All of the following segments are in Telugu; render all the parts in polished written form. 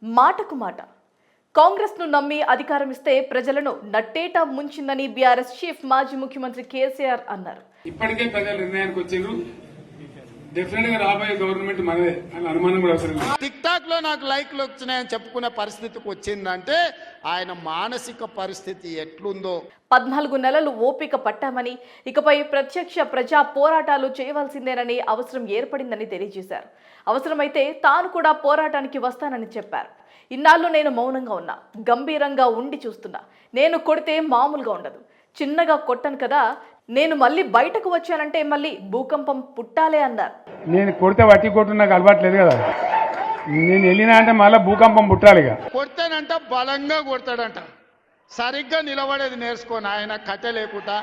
మాటకు మాట కాంగ్రెస్ను నమ్మి అధికారం ఇస్తే ప్రజలను నట్టేట ముంచిందని బీఆర్ఎస్ చీఫ్ మాజీ ముఖ్యమంత్రి కేసీఆర్ అన్నారు. ఇప్పటికే ప్రజలు నిర్ణయానికి వచ్చారు. డెఫినెట్ గా రాబోయే గవర్నమెంట్ మనదే అని అనుమానం కూడా అవసరం లేదు. టిక్ టాక్ లో నాకు లైక్లు వచ్చినాయని చెప్పుకునే పరిస్థితికి వచ్చిందంటే ఆయన మానసిక పరిస్థితి ఎట్లుందో. 14 నెలలు ఓపిక పట్టామని ఇకపై ప్రత్యక్ష ప్రజా పోరాటాలు చేయవలసిందేనని అవసరం ఏర్పడిందని తెలియజేశారు. అవసరమైతే తాను కూడా పోరాటానికి వస్తానని చెప్పారు. ఇన్నాళ్ళు నేను మౌనంగా ఉన్నా, గంభీరంగా ఉండి చూస్తున్నా. నేను కొడితే మామూలుగా ఉండదు, చిన్నగా కొట్టను కదా. నేను మళ్ళీ బయటకు వచ్చానంటే మళ్ళీ భూకంపం పుట్టాలే అన్నారు. నేను కొడితే వట్టి కొట్టు నాకు అలవాట్లేదు కదా. నేను వెళ్ళినా అంటే మళ్ళీ భూకంపం పుట్టాలిగా. కొడితేనంట బలంగా కొడతాడంట, సరిగ్గా నిలబడేది నేర్చుకోని ఆయన కట్టె లేకుండా.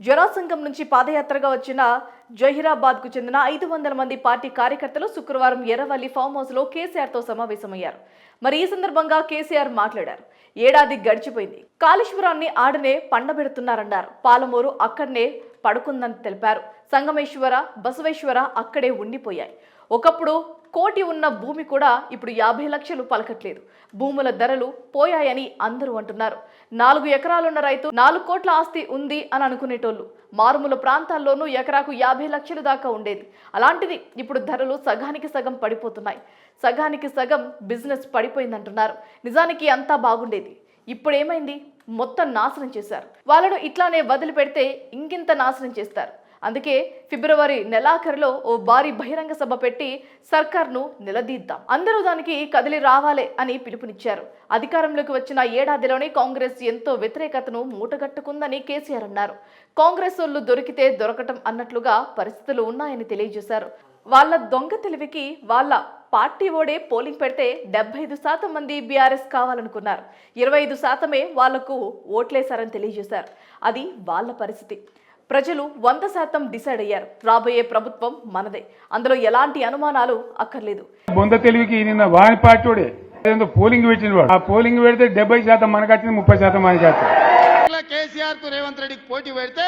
జరాసంఘం నుంచి పాదయాత్రగా వచ్చిన జహీరాబాద్ కు చెందిన 500 మంది పార్టీ కార్యకర్తలు శుక్రవారం ఎర్రవల్లి ఫామ్ హౌస్ లో కేసీఆర్ తో సమావేశమయ్యారు. మరి ఈ సందర్భంగా కేసీఆర్ మాట్లాడారు. ఏడాది గడిచిపోయింది, కాళేశ్వరాన్ని ఆడనే పండబెడుతున్నారన్నారు. పాలమూరు అక్కడనే పడుకుందని తెలిపారు. సంగమేశ్వర, బసవేశ్వర అక్కడే ఉండిపోయాయి. ఒకప్పుడు 1 కోటి ఉన్న భూమి కూడా ఇప్పుడు 50 లక్షలు పలకట్లేదు. భూముల ధరలు పోయాయని అందరూ అంటున్నారు. 4 ఎకరాలున్న రైతు 4 కోట్ల ఆస్తి ఉంది అని అనుకునేటోళ్ళు. మారుమూల ప్రాంతాల్లోనూ ఎకరాకు 50 లక్షలు దాకా ఉండేది. అలాంటిది ఇప్పుడు ధరలు సగానికి సగం పడిపోతున్నాయి. సగానికి సగం బిజినెస్ పడిపోయిందంటున్నారు. నిజానికి అంతా బాగుండేది, ఇప్పుడేమైంది? మొత్తం నాశనం చేశారు. వాళ్ళను ఇట్లానే వదిలిపెడితే ఇంకింత నాశనం చేస్తారు. అందుకే ఫిబ్రవరి నెలాఖరులో ఓ భారీ బహిరంగ సభ పెట్టి సర్కార్ను నిలదీద్దాం, అందరూ దానికి కదిలి రావాలే అని పిలుపునిచ్చారు. అధికారంలోకి వచ్చిన ఏడాదిలోనే కాంగ్రెస్ ఎంతో వ్యతిరేకతను మూటగట్టుకుందని కేసీఆర్ అన్నారు. కాంగ్రెస్ వాళ్ళు దొరికితే దొరకటం అన్నట్లుగా పరిస్థితులు ఉన్నాయని తెలియజేశారు. వాళ్ళ దొంగ తెలివికి వాళ్ళ పార్టీ ఓడే పోలింగ్ పెడితే 75% మంది బీఆర్ఎస్ కావాలనుకున్నారు. 25%మే వాళ్లకు ఓట్లేశారని తెలియజేశారు. అది వాళ్ళ పరిస్థితి. ప్రజలు 100% డిసైడ్ అయ్యారు. రాబోయే ప్రభుత్వం మనదే, అందులో ఎలాంటి అనుమానాలు అక్కర్లేదు. బొంద తెలివికి నిన్న వాని పార్టీ పోలింగ్ పెట్టిన వాడు. ఆ పోలింగ్ పెడితే 70% మనకు వచ్చింది, 30% మనకి వచ్చింది. కేసీఆర్ కు రేవంత్ రెడ్డికి పోటీ పెడితే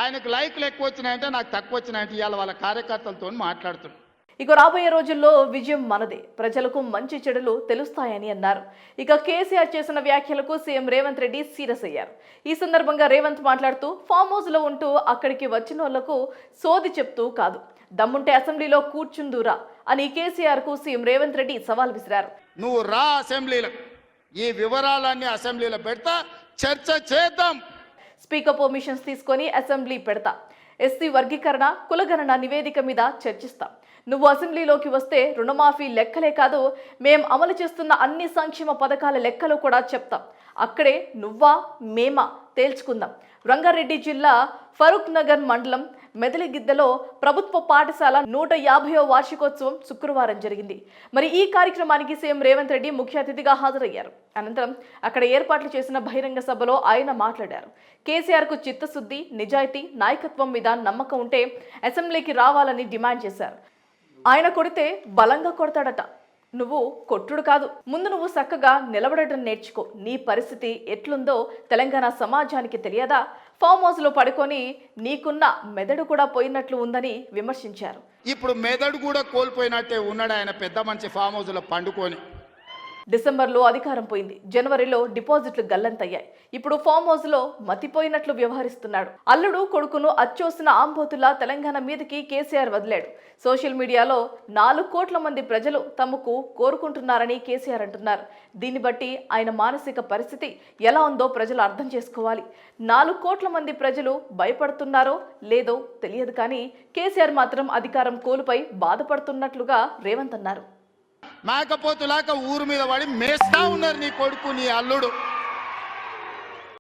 ఆయనకు లైక్లు ఎక్కువ వచ్చినాయంటే నాకు తక్కువ వచ్చినాయంటే ఇవాళ వాళ్ళ కార్యకర్తలతో మాట్లాడుతున్నాడు. ఇక రాబోయే రోజుల్లో విజయం మనదే, ప్రజలకు మంచి చెడులు తెలుస్తాయని అన్నారు. ఇక కేసీఆర్ చేసిన వ్యాఖ్యలకు సీఎం రేవంత్ రెడ్డి సీరియస్ అయ్యారు. ఈ సందర్భంగా రేవంత్ మాట్లాడుతూ ఫామ్ హౌస్ లో ఉంటూ అక్కడికి వచ్చిన వాళ్లకు సోది చెప్తూ కాదు, దమ్ముంటే అసెంబ్లీలో కూర్చుందూరా అని కేసీఆర్ కు సీఎం రేవంత్ రెడ్డి సవాల్ విసిరారు. నువ్వు రా అసెంబ్లీలో, ఈ వివరాలన్నీ అసెంబ్లీలో పెడతా, చర్చ చేద్దాం. స్పీకర్ పర్మిషన్స్ తీసుకొని అసెంబ్లీ పెడతా, ఎస్సీ వర్గీకరణ కులగణన నివేదిక మీద చర్చిస్తాం. నువ్వు అసెంబ్లీలోకి వస్తే రుణమాఫీ లెక్కలే కాదు, మేం అమలు చేస్తున్న అన్ని సంక్షేమ పథకాల లెక్కలు కూడా చెప్తాం. అక్కడే నువ్వా మేమా తేల్చుకుందాం. రంగారెడ్డి జిల్లా ఫరూక్ నగర్ మండలం మెదలిగిద్దలో ప్రభుత్వ పాఠశాల 150వ వార్షికోత్సవం శుక్రవారం జరిగింది. మరి ఈ కార్యక్రమానికి సీఎం రేవంత్ రెడ్డి ముఖ్య అతిథిగా హాజరయ్యారు. అనంతరం అక్కడ ఏర్పాట్లు చేసిన బహిరంగ సభలో ఆయన మాట్లాడారు. కేసీఆర్ కు చిత్తశుద్ధి, నిజాయితీ, నాయకత్వం మీద నమ్మకం ఉంటే అసెంబ్లీకి రావాలని డిమాండ్ చేశారు. ఆయన కొడితే బలంగా కొడతాడట. నువ్వు కొట్టుడు కాదు, ముందు నువ్వు చక్కగా నిలబడటం నేర్చుకో. నీ పరిస్థితి ఎట్లుందో తెలంగాణ సమాజానికి తెలియదా? ఫామ్ హౌస్ లో పడుకొని నీకున్న మెదడు కూడా పోయినట్లు ఉందని విమర్శించారు. ఇప్పుడు మెదడు కూడా కోల్పోయినట్టే ఉన్నాడు ఆయన, పెద్ద మంచి ఫామ్ హౌస్ లో పండుకొని. డిసెంబర్లో అధికారం పోయింది, జనవరిలో డిపాజిట్లు గల్లంతయ్యాయి. ఇప్పుడు ఫామ్ హౌస్ లో మతిపోయినట్లు వ్యవహరిస్తున్నాడు. అల్లుడు కొడుకును అచ్చోసిన ఆంబోతులా తెలంగాణ మీదకి కేసీఆర్ వదిలాడు. సోషల్ మీడియాలో 4 కోట్ల మంది ప్రజలు తమకు కోరుకుంటున్నారని కేసీఆర్ అంటున్నారు. దీన్ని బట్టి ఆయన మానసిక పరిస్థితి ఎలా ఉందో ప్రజలు అర్థం చేసుకోవాలి. 4 కోట్ల మంది ప్రజలు భయపడుతున్నారో లేదో తెలియదు, కానీ కేసీఆర్ మాత్రం అధికారం కోల్పై బాధపడుతున్నట్లుగా రేవంత్ అన్నారు. మేకపోతులాక ఊరు మీద పడి మేస్తా ఉన్నారు నీ కొడుకు నీ అల్లుడు.